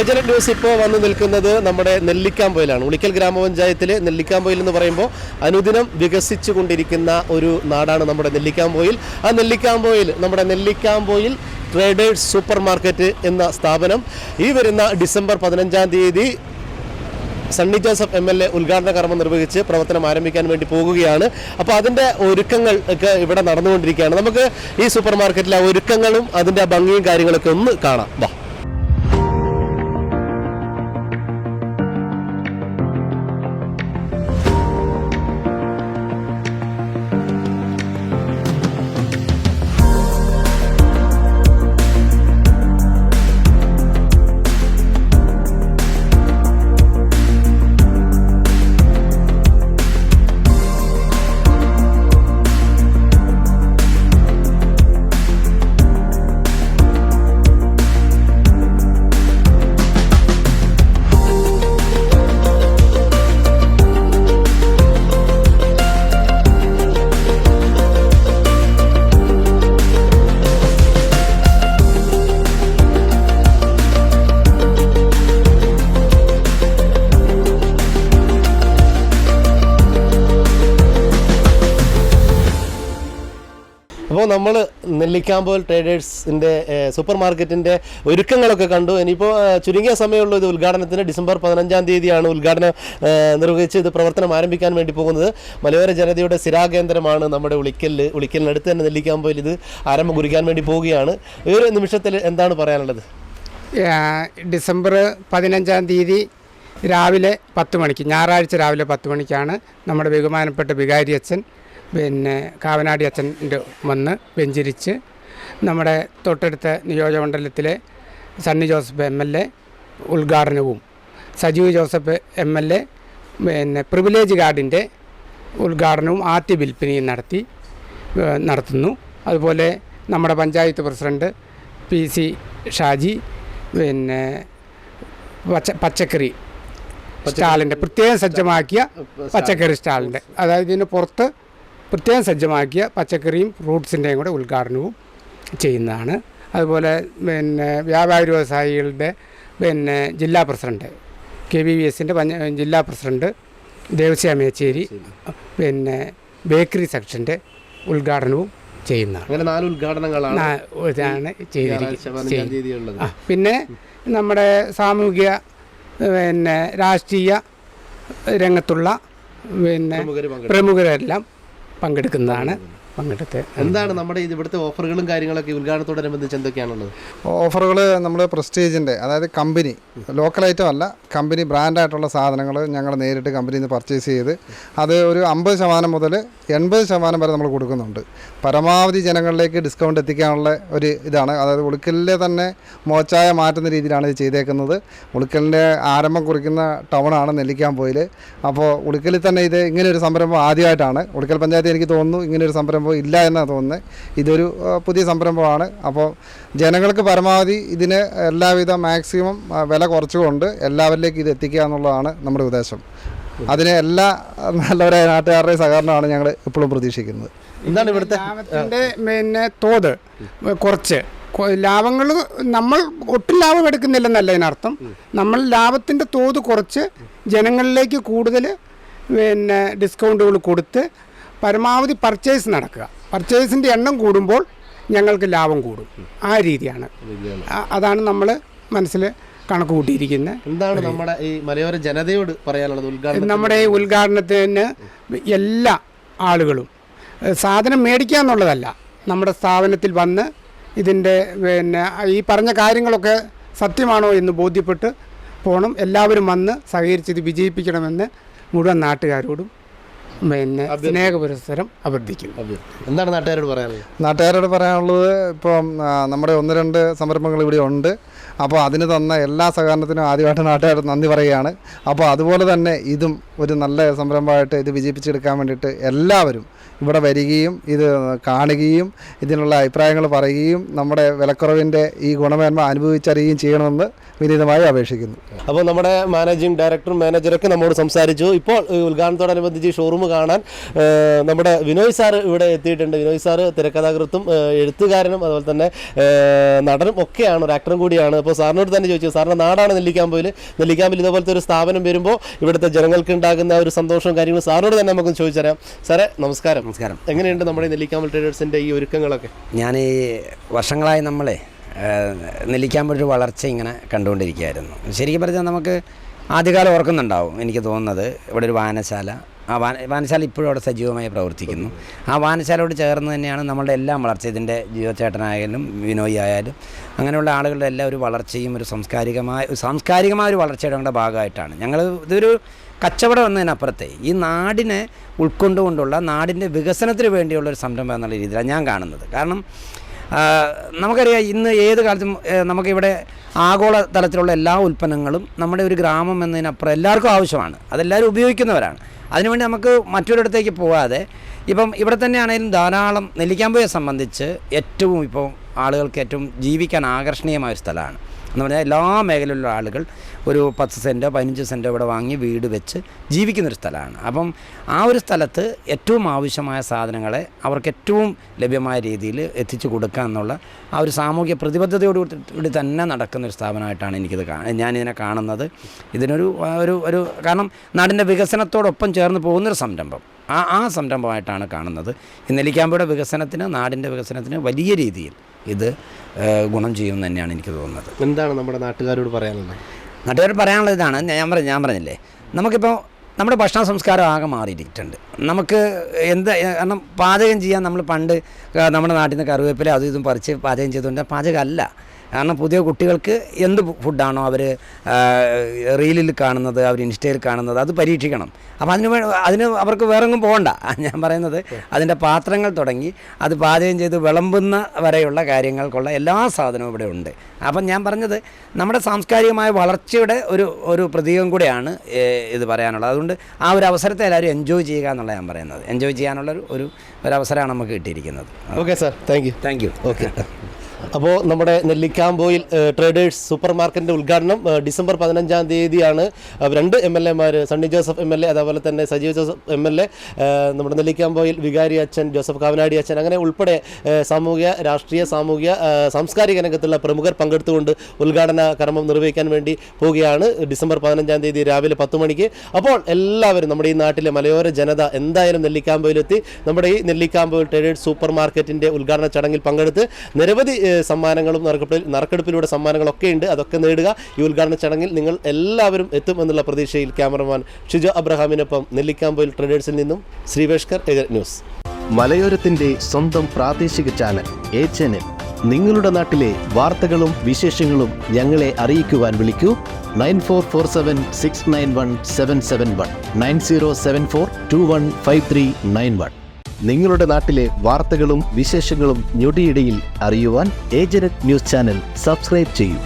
Agent news ഇപ്പോൾ വന്ന് നിൽക്കുന്നത് നമ്മുടെ നെല്ലിക്കാമ്പൊയിലാണ്. ഉളിക്കൽ ഗ്രാമപഞ്ചായത്തിലെ നെല്ലിക്കാമ്പൊയിൽ എന്ന് പറയുമ്പോൾ അനുദിനം വികസിച്ചു കൊണ്ടിരിക്കുന്ന ഒരു നാടാണ് നമ്മുടെ നെല്ലിക്കാമ്പൊയിൽ. ആ നമ്മുടെ നെല്ലിക്കാമ്പൊയിൽ ട്രേഡേഴ്സ് സൂപ്പർ മാർക്കറ്റ് എന്ന സ്ഥാപനം ഈ വരുന്ന ഡിസംബർ 15-ാം തീയതി സണ്ണി ജോസഫ് MLA ഉദ്ഘാടന കർമ്മം നിർവഹിച്ച് പ്രവർത്തനം ആരംഭിക്കാൻ വേണ്ടി പോകുകയാണ്. അപ്പോൾ അതിൻ്റെ ഒരുക്കങ്ങൾ ഒക്കെ ഇവിടെ നടന്നുകൊണ്ടിരിക്കുകയാണ്. നമുക്ക് ഈ സൂപ്പർ മാർക്കറ്റിലെ ഒരുക്കങ്ങളും അതിൻ്റെ ഭംഗിയും കാര്യങ്ങളൊക്കെ ഒന്ന് കാണാം. വാ. അപ്പോൾ നമ്മൾ നെല്ലിക്കാമ്പൊയിൽ ട്രേഡേഴ്സിൻ്റെ സൂപ്പർ മാർക്കറ്റിൻ്റെ ഒരുക്കങ്ങളൊക്കെ കണ്ടു. ഇനിയിപ്പോൾ ചുരുങ്ങിയ സമയമുള്ള ഇത് ഉദ്ഘാടനത്തിന് ഡിസംബർ 15-ാം തീയതിയാണ് ഉദ്ഘാടനം നിർവഹിച്ച് ഇത് പ്രവർത്തനം ആരംഭിക്കാൻ വേണ്ടി പോകുന്നത്. മലയോര ജനതയുടെ സ്ഥിരാകേന്ദ്രമാണ് നമ്മുടെ ഉളിക്കലിനടുത്ത് തന്നെ നെല്ലിക്കാമ്പൊയിൽ ഇത് ആരംഭം കുറിക്കാൻ വേണ്ടി പോവുകയാണ്. ഈ ഒരു നിമിഷത്തിൽ എന്താണ് പറയാനുള്ളത്? ഡിസംബർ 15-ാം തീയതി രാവിലെ 10 മണിക്ക്, ഞായറാഴ്ച രാവിലെ 10 മണിക്കാണ് നമ്മുടെ ബഹുമാനപ്പെട്ട വികാരി അച്ഛൻ കാവനാടി അച്ഛൻ്റെ വന്ന് വെഞ്ചരിച്ച് നമ്മുടെ തൊട്ടടുത്ത നിയോജകമണ്ഡലത്തിലെ സണ്ണി ജോസഫ് MLA ഉദ്ഘാടനവും സജീവ് ജോസഫ് MLA പ്രിവിലേജ് കാർഡിൻ്റെ ഉദ്ഘാടനവും ആദ്യ വിൽപ്പനയും നടത്തുന്നു. അതുപോലെ നമ്മുടെ പഞ്ചായത്ത് പ്രസിഡന്റ് PC ഷാജി പച്ചക്കറി സ്റ്റാളിൻ്റെ പ്രത്യേകം സജ്ജമാക്കിയ പച്ചക്കറി സ്റ്റാളിൻ്റെ, അതായത് ഇതിന് പുറത്ത് പ്രത്യേകം സജ്ജമാക്കിയ പച്ചക്കറിയും ഫ്രൂട്ട്സിൻ്റെയും കൂടെ ഉദ്ഘാടനവും ചെയ്യുന്നതാണ്. അതുപോലെ വ്യാപാരി വ്യവസായികളുടെ ജില്ലാ പ്രസിഡന്റ് KVVSൻ്റെ ജില്ലാ പ്രസിഡന്റ് ദേവസ്യ മേച്ചേരി ബേക്കറി സെക്ഷൻ്റെ ഉദ്ഘാടനവും ചെയ്യുന്നതാണ്. അങ്ങനെ 4 ഉദ്ഘാടനങ്ങളാണ് ചെയ്തിരിക്കുന്നത്. പിന്നെ നമ്മുടെ സാമൂഹിക രാഷ്ട്രീയ രംഗത്തുള്ള പ്രമുഖരെല്ലാം പങ്കെടുക്കുന്നതാണ്. എന്താണ് നമ്മുടെ ഇവിടുത്തെ ഓഫറുകളും കാര്യങ്ങളൊക്കെ ഉദ്ഘാടനത്തോടനുബന്ധിച്ച് എന്തൊക്കെയാണുള്ളത്? ഓഫറുകൾ നമ്മൾ പ്രസ്റ്റീജിൻ്റെ, അതായത് കമ്പനി ലോക്കൽ ഐറ്റം അല്ല, കമ്പനി ബ്രാൻഡായിട്ടുള്ള സാധനങ്ങൾ ഞങ്ങൾ നേരിട്ട് കമ്പനിയിൽ നിന്ന് പർച്ചേസ് ചെയ്ത് അത് ഒരു 50% മുതൽ 80% വരെ നമ്മൾ കൊടുക്കുന്നുണ്ട്. പരമാവധി ജനങ്ങളിലേക്ക് ഡിസ്കൗണ്ട് എത്തിക്കാനുള്ള ഒരു ഇതാണ്. അതായത് ഉളിക്കലിലെ തന്നെ മോച്ചായ മാറ്റുന്ന രീതിയിലാണ് ഇത് ചെയ്തേക്കുന്നത്. ഉളിക്കലിൻ്റെ ആരംഭം കുറിക്കുന്ന ടൗണാണ് നെല്ലിക്കാമ്പൊയിൽ. അപ്പോൾ ഉളിക്കലിൽ തന്നെ ഇത് ഇങ്ങനെയൊരു സംരംഭം ആദ്യമായിട്ടാണ്. ഉളിക്കൽ പഞ്ചായത്ത് എനിക്ക് തോന്നുന്നു ഇങ്ങനെയൊരു സംരംഭം ഇല്ല എന്നാണ് തോന്നുന്നത്. ഇതൊരു പുതിയ സംരംഭമാണ്. അപ്പോൾ ജനങ്ങൾക്ക് പരമാവധി ഇതിന് എല്ലാവിധ മാക്സിമം വില കുറച്ചുകൊണ്ട് എല്ലാവരിലേക്കും ഇത് എത്തിക്കുക എന്നുള്ളതാണ് നമ്മുടെ ഉദ്ദേശം. അതിന് എല്ലാ നല്ലവരായ നാട്ടുകാരുടെയും സഹകരണമാണ് ഞങ്ങൾ ഇപ്പോഴും പ്രതീക്ഷിക്കുന്നത്. എന്താണ് ഇവിടുത്തെ തോത് കുറച്ച് ലാഭങ്ങൾ നമ്മൾ ഒട്ടും ലാഭം എടുക്കുന്നില്ലെന്നല്ല ഇതിനർത്ഥം. നമ്മൾ ലാഭത്തിൻ്റെ തോത് കുറച്ച് ജനങ്ങളിലേക്ക് കൂടുതൽ ഡിസ്കൗണ്ടുകൾ കൊടുത്ത് പരമാവധി പർച്ചേസ് നടക്കുക. പർച്ചേസിൻ്റെ എണ്ണം കൂടുമ്പോൾ ഞങ്ങൾക്ക് ലാഭം കൂടും. ആ രീതിയാണ്, അതാണ് നമ്മൾ മനസ്സിൽ കണക്ക് കൂട്ടിയിരിക്കുന്നത്. എന്താണ് നമ്മുടെ ഈ മലയോര ജനതയോട് പറയാനുള്ളത്? നമ്മുടെ ഈ ഉദ്ഘാടനത്തിന് എല്ലാ ആളുകളും സാധനം മേടിക്കുക എന്നുള്ളതല്ല, നമ്മുടെ സ്ഥാപനത്തിൽ വന്ന് ഇതിൻ്റെ ഈ പറഞ്ഞ കാര്യങ്ങളൊക്കെ സത്യമാണോ എന്ന് ബോധ്യപ്പെട്ട് പോകണം. എല്ലാവരും വന്ന് സഹകരിച്ച് ഇത് വിജയിപ്പിക്കണമെന്ന് മുഴുവൻ നാട്ടുകാരോടും സ്നേഹപുരസ്സരം അഭ്യർത്ഥിക്കുന്നു. എന്താണ് നാട്ടുകാരോട് പറയാനുള്ളത്? നാട്ടുകാരോട് പറയാനുള്ളത്, ഇപ്പം നമ്മുടെ 1-2 സംരംഭങ്ങൾ ഇവിടെ ഉണ്ട്. അപ്പോൾ അതിന് തന്ന എല്ലാ സഹകരണത്തിനും ആദ്യമായിട്ട് നാട്ടുകാർ നന്ദി പറയുകയാണ്. അപ്പോൾ അതുപോലെ തന്നെ ഇതും ഒരു നല്ല സംരംഭമായിട്ട് ഇത് വിജയിപ്പിച്ചെടുക്കാൻ വേണ്ടിയിട്ട് എല്ലാവരും ഇവിടെ വരികയും ഇത് കാണുകയും ഇതിനുള്ള അഭിപ്രായങ്ങൾ പറയുകയും നമ്മുടെ വിലക്കുറവിൻ്റെ ഈ ഗുണമേന്മ അനുഭവിച്ചറിയുകയും ചെയ്യണമെന്ന് വിനീതമായി അപേക്ഷിക്കുന്നു. അപ്പോൾ നമ്മുടെ മാനേജിംഗ് ഡയറക്ടറും മാനേജറൊക്കെ നമ്മോട് സംസാരിച്ചു. ഇപ്പോൾ ഉദ്ഘാടനത്തോടനുബന്ധിച്ച് ഷോറൂം കാണാൻ നമ്മുടെ വിനോയ് സാർ ഇവിടെ എത്തിയിട്ടുണ്ട്. വിനോയ് സാർ തിരക്കഥാകൃത്തും എഴുത്തുകാരനും അതുപോലെ തന്നെ നടനും ഒക്കെയാണ്, ഒരു ആക്ടറും കൂടിയാണ്. അപ്പോൾ സാറിനോട് തന്നെ ചോദിച്ചു, സാറിൻ്റെ നാടാണ് നെല്ലിക്കാമ്പൊയിൽ. നെല്ലിക്കാമ്പിൽ ഇതുപോലത്തെ ഒരു സ്ഥാപനം വരുമ്പോൾ ഇവിടുത്തെ ജനങ്ങൾക്ക് ഉണ്ടാകുന്ന ഒരു സന്തോഷവും കാര്യങ്ങളും സാറിനോട് തന്നെ നമുക്ക് ചോദിച്ചറിയാം. സാറേ നമസ്കാരം. നമസ്കാരം. എങ്ങനെയുണ്ട് നമ്മുടെ നെല്ലിക്കാമ്പൽ ട്രേഡേഴ്സിൻ്റെ ഈ ഒരുക്കങ്ങളൊക്കെ? ഞാൻ ഈ വർഷങ്ങളായി നെല്ലിക്കാമ്പൊഴി ഒരു വളർച്ച ഇങ്ങനെ കണ്ടുകൊണ്ടിരിക്കുകയായിരുന്നു. ശരിക്കും പറഞ്ഞാൽ നമുക്ക് ആദ്യകാലം ഓർക്കുന്നുണ്ടാവും എനിക്ക് തോന്നുന്നത്. ഇവിടെ ഒരു വായനശാല, ആ വായനശാല ഇപ്പോഴും അവിടെ സജീവമായി പ്രവർത്തിക്കുന്നു. ആ വായനശാലയോട് ചേർന്ന് തന്നെയാണ് നമ്മളുടെ എല്ലാം വളർച്ച. ഇതിൻ്റെ ജീവചേട്ടനായാലും വിനോയ് ആയാലും അങ്ങനെയുള്ള ആളുകളുടെ എല്ലാ ഒരു വളർച്ചയും ഒരു സാംസ്കാരികമായ ഒരു വളർച്ചയുടെ ഭാഗമായിട്ടാണ് ഞങ്ങൾ. ഇതൊരു കച്ചവടം എന്നതിനപ്പുറത്തെ ഈ നാടിനെ ഉൾക്കൊണ്ടുകൊണ്ടുള്ള നാടിൻ്റെ വികസനത്തിന് വേണ്ടിയുള്ളൊരു സംരംഭം എന്നുള്ള രീതിയിലാണ് ഞാൻ കാണുന്നത്. കാരണം നമുക്കറിയാം, ഇന്ന് ഏത് കാലത്തും നമുക്കിവിടെ ആഗോള തലത്തിലുള്ള എല്ലാ ഉൽപ്പന്നങ്ങളും നമ്മുടെ ഒരു ഗ്രാമം എന്നതിനപ്പുറം എല്ലാവർക്കും ആവശ്യമാണ്. അതെല്ലാവരും ഉപയോഗിക്കുന്നവരാണ്. അതിനുവേണ്ടി നമുക്ക് മറ്റൊരിടത്തേക്ക് പോകാതെ ഇപ്പം ഇവിടെ തന്നെയാണെങ്കിലും ധാരാളം നെല്ലിക്കാമ്പൊയെ സംബന്ധിച്ച് ഏറ്റവും ഇപ്പോൾ ആളുകൾക്ക് ഏറ്റവും ജീവിക്കാൻ ആകർഷണീയമായ ഒരു സ്ഥലമാണ്. എന്ന് പറഞ്ഞാൽ എല്ലാ മേഖലയിലുള്ള ആളുകൾ ഒരു 10 സെൻറ്റോ 15 സെൻറ്റോ ഇവിടെ വാങ്ങി വീട് വെച്ച് ജീവിക്കുന്നൊരു സ്ഥലമാണ്. അപ്പം ആ ഒരു സ്ഥലത്ത് ഏറ്റവും ആവശ്യമായ സാധനങ്ങളെ അവർക്ക് ഏറ്റവും ലഭ്യമായ രീതിയിൽ എത്തിച്ചു കൊടുക്കുക എന്നുള്ള ആ ഒരു സാമൂഹ്യ പ്രതിബദ്ധതയോടുകൂടി തന്നെ നടക്കുന്നൊരു സ്ഥാപനമായിട്ടാണ് ഞാനിതിനെ കാണുന്നത്. ഇതിനൊരു ഒരു കാരണം നാടിൻ്റെ വികസനത്തോടൊപ്പം ചേർന്ന് പോകുന്നൊരു സംരംഭം, ആ സംരംഭമായിട്ടാണ് കാണുന്നത്. ഈ നെല്ലിക്കാമ്പൊയുടെ വികസനത്തിന്, നാടിൻ്റെ വികസനത്തിന് വലിയ രീതിയിൽ ഇത് ഗുണം ചെയ്യുമെന്ന് തന്നെയാണ് എനിക്ക് തോന്നുന്നത്. എന്താണ് നമ്മുടെ നാട്ടുകാരോട് പറയാനുള്ളത്? നാട്ടുകാരോട് പറയാനുള്ളത് ഇതാണ്, ഞാൻ പറഞ്ഞില്ലേ, നമുക്കിപ്പോൾ നമ്മുടെ ഭക്ഷണ സംസ്കാരം ആകെ മാറിയിട്ടുണ്ട്. നമുക്ക് കാരണം പാചകം ചെയ്യാൻ നമ്മൾ പണ്ട് നമ്മുടെ നാട്ടിൽ നിന്ന് കറിവേപ്പില അതും ഇതും പറിച്ച് പാചകം ചെയ്തുകൊണ്ട് പാചകമല്ല. കാരണം പുതിയ കുട്ടികൾക്ക് എന്ത് ഫുഡാണോ അവർ റീലിൽ കാണുന്നത്, അവർ ഇൻസ്റ്റയിൽ കാണുന്നത്, അത് പരീക്ഷിക്കണം. അപ്പോൾ അതിന് അവർക്ക് വേറെങ്ങും പോകണ്ട. ഞാൻ പറയുന്നത് അതിൻ്റെ പാത്രങ്ങൾ തുടങ്ങി അത് പാചകം ചെയ്ത് വിളമ്പുന്ന വരെയുള്ള കാര്യങ്ങൾക്കുള്ള എല്ലാ സാധനവും ഇവിടെ ഉണ്ട്. അപ്പം ഞാൻ പറഞ്ഞത് നമ്മുടെ സാംസ്കാരികമായ വളർച്ചയുടെ ഒരു പ്രതീകം കൂടെയാണ് ഇത് പറയാനുള്ളത്. അതുകൊണ്ട് ആ ഒരു അവസരത്തെ എല്ലാവരും എൻജോയ് ചെയ്യുക എന്നുള്ള ഞാൻ പറയുന്നത്. എൻജോയ് ചെയ്യാനുള്ള ഒരു അവസരമാണ് നമുക്ക് കിട്ടിയിരിക്കുന്നത്. Okay sir, thank you. Okay. അപ്പോൾ നമ്മുടെ നെല്ലിക്കാമ്പൊയിൽ ട്രേഡേഴ്സ് സൂപ്പർ മാർക്കറ്റിൻ്റെ ഉദ്ഘാടനം ഡിസംബർ 15-ാം തീയതിയാണ്. 2 MLA-മാർ, സണ്ണി ജോസഫ് MLA, അതേപോലെ തന്നെ സജീവ് ജോസഫ് MLA, നമ്മുടെ നെല്ലിക്കാമ്പൊയിൽ വികാരി അച്ഛൻ, ജോസഫ് കാവനാടി അച്ഛൻ, അങ്ങനെ ഉൾപ്പെടെ സാമൂഹ്യ, രാഷ്ട്രീയ, സാംസ്കാരിക രംഗത്തുള്ള പ്രമുഖർ പങ്കെടുത്തുകൊണ്ട് ഉദ്ഘാടന കർമ്മം നിർവഹിക്കാൻ വേണ്ടി പോവുകയാണ് ഡിസംബർ 15-ാം തീയതി രാവിലെ 10 മണിക്ക്. അപ്പോൾ എല്ലാവരും നമ്മുടെ ഈ നാട്ടിലെ മലയോര ജനത എന്തായാലും നെല്ലിക്കാമ്പൊയിലെത്തി നമ്മുടെ ഈ നെല്ലിക്കാമ്പൊയിൽ ട്രേഡേഴ്സ് സൂപ്പർ മാർക്കറ്റിൻ്റെ ഉദ്ഘാടന ചടങ്ങിൽ പങ്കെടുത്ത് നിരവധി സമ്മാനങ്ങളും നറുക്കെടുപ്പിലൂടെ സമ്മാനങ്ങളൊക്കെ ഉണ്ട്. അതൊക്കെ നേടുക. ഈ ഉദ്ഘാടന ചടങ്ങിൽ നിങ്ങൾ എല്ലാവരും എത്തും എന്നുള്ള പ്രതീക്ഷയിൽ ക്യാമറമാൻ ഷിജോ അബ്രഹാമിനൊപ്പം നെല്ലിക്കാമ്പൊയിൽ ട്രേഡേഴ്സിൽ നിന്നും ശ്രീവേഷ്കർ, ഏജന്റ് ന്യൂസ്. മലയോരത്തിന്റെ സ്വന്തം പ്രാദേശിക ചാനൽ A-Channel. നിങ്ങളുടെ നാട്ടിലെ വാർത്തകളും വിശേഷങ്ങളും ഞങ്ങളെ അറിയിക്കുവാൻ വിളിക്കൂ 9447691771 9074215391. നിങ്ങളുടെ നാട്ടിലെ വാർത്തകളും വിശേഷങ്ങളും ഞൊടിയിടയിൽ അറിയുവാൻ ഏജന്റ് ന്യൂസ് ചാനൽ സബ്സ്ക്രൈബ് ചെയ്യൂ.